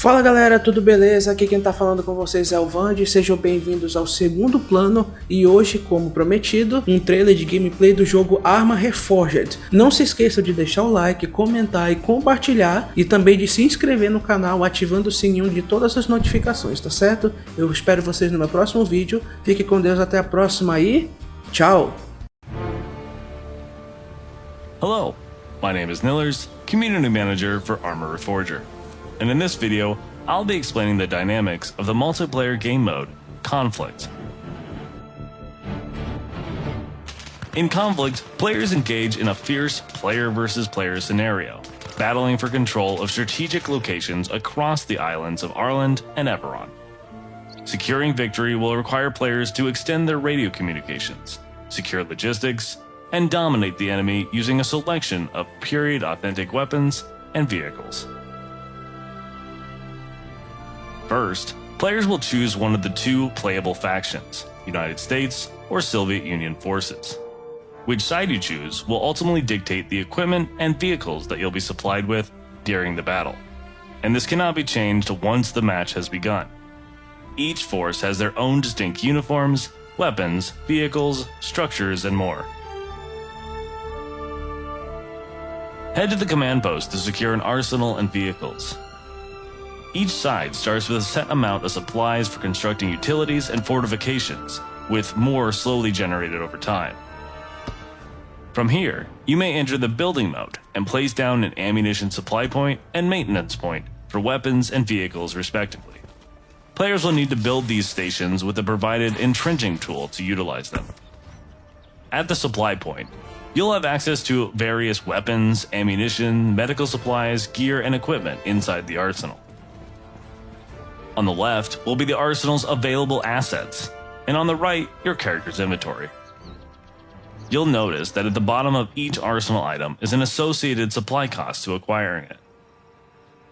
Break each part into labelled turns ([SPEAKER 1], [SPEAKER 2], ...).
[SPEAKER 1] Fala galera, tudo beleza? Aqui quem tá falando com vocês é o Vande, sejam bem-vindos ao segundo plano e hoje, como prometido, um trailer de gameplay do jogo ARMA REFORGED. Não se esqueçam de deixar o like, comentar e compartilhar e também de se inscrever no canal ativando o sininho de todas as notificações, tá certo? Eu espero vocês no meu próximo vídeo, fique com Deus, até a próxima e tchau!
[SPEAKER 2] Hello, my name is Nillers, Community Manager for ARMA REFORGED. And in this video, I'll be explaining the dynamics of the multiplayer game mode, Conflict. In Conflict, players engage in a fierce player versus player scenario, battling for control of strategic locations across the islands of Ireland and Eberron. Securing victory will require players to extend their radio communications, secure logistics, and dominate the enemy using a selection of period-authentic weapons and vehicles. First, players will choose one of the two playable factions, United States or Soviet Union forces. Which side you choose will ultimately dictate the equipment and vehicles that you'll be supplied with during the battle, and this cannot be changed once the match has begun. Each force has their own distinct uniforms, weapons, vehicles, structures, and more. Head to the command post to secure an arsenal and vehicles. Each side starts with a set amount of supplies for constructing utilities and fortifications, with more slowly generated over time. From here, you may enter the building mode and place down an ammunition supply point and maintenance point for weapons and vehicles respectively. Players will need to build these stations with the provided entrenching tool to utilize them. At the supply point, you'll have access to various weapons, ammunition, medical supplies, gear, and equipment inside the arsenal. On the left will be the arsenal's available assets, and on the right, your character's inventory. You'll notice that at the bottom of each arsenal item is an associated supply cost to acquiring it.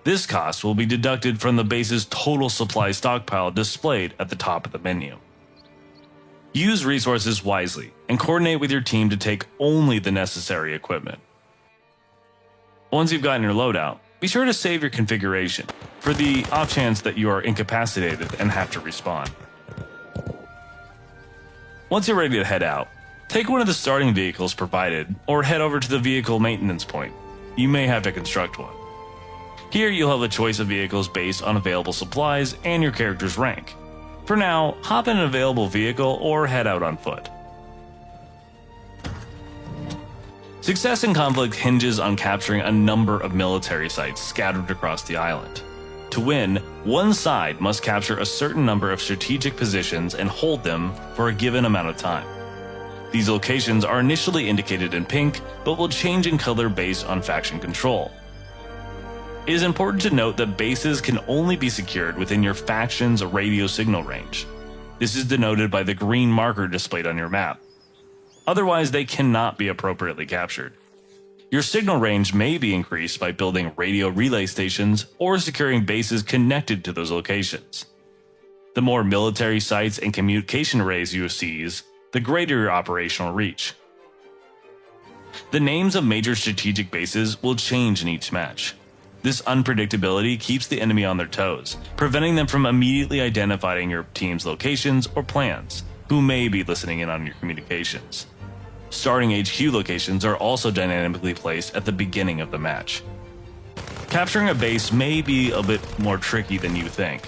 [SPEAKER 2] This cost will be deducted from the base's total supply stockpile displayed at the top of the menu. Use resources wisely and coordinate with your team to take only the necessary equipment. Once you've gotten your loadout, be sure to save your configuration for the off chance that you are incapacitated and have to respawn. Once you're ready to head out, take one of the starting vehicles provided or head over to the vehicle maintenance point. You may have to construct one. Here you'll have a choice of vehicles based on available supplies and your character's rank. For now, hop in an available vehicle or head out on foot. Success in Conflict hinges on capturing a number of military sites scattered across the island. To win, one side must capture a certain number of strategic positions and hold them for a given amount of time. These locations are initially indicated in pink, but will change in color based on faction control. It is important to note that bases can only be secured within your faction's radio signal range. This is denoted by the green marker displayed on your map. Otherwise, they cannot be appropriately captured. Your signal range may be increased by building radio relay stations or securing bases connected to those locations. The more military sites and communication arrays you seize, the greater your operational reach. The names of major strategic bases will change in each match. This unpredictability keeps the enemy on their toes, preventing them from immediately identifying your team's locations or plans, who may be listening in on your communications. Starting HQ locations are also dynamically placed at the beginning of the match. Capturing a base may be a bit more tricky than you think.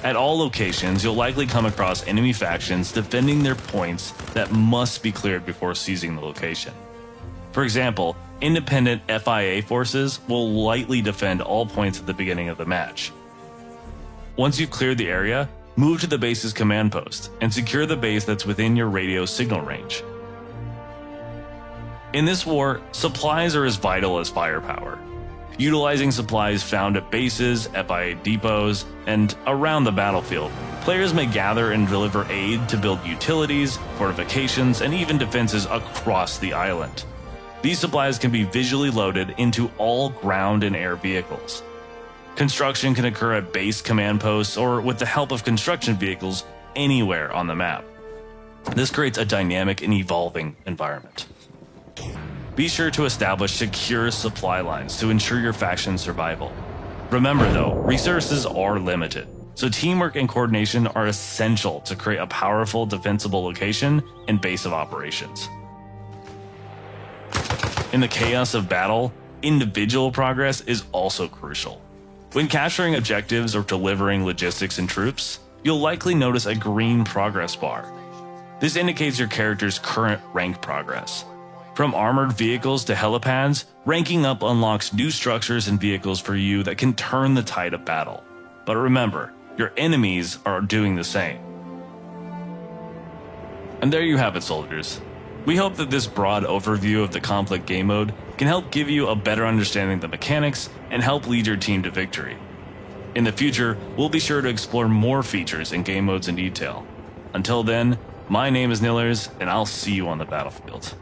[SPEAKER 2] At all locations, you'll likely come across enemy factions defending their points that must be cleared before seizing the location. For example, independent FIA forces will lightly defend all points at the beginning of the match. Once you've cleared the area, move to the base's command post and secure the base that's within your radio signal range. In this war, supplies are as vital as firepower. Utilizing supplies found at bases, FIA depots, and around the battlefield, players may gather and deliver aid to build utilities, fortifications, and even defenses across the island. These supplies can be visually loaded into all ground and air vehicles. Construction can occur at base command posts or with the help of construction vehicles anywhere on the map. This creates a dynamic and evolving environment. Be sure to establish secure supply lines to ensure your faction's survival. Remember though, resources are limited, so teamwork and coordination are essential to create a powerful defensible location and base of operations. In the chaos of battle, individual progress is also crucial. When capturing objectives or delivering logistics and troops, you'll likely notice a green progress bar. This indicates your character's current rank progress. From armored vehicles to helipads, ranking up unlocks new structures and vehicles for you that can turn the tide of battle. But remember, your enemies are doing the same. And there you have it, soldiers. We hope that this broad overview of the conflict game mode can help give you a better understanding of the mechanics and help lead your team to victory. In the future, we'll be sure to explore more features and game modes in detail. Until then, my name is Nillers, and I'll see you on the battlefield.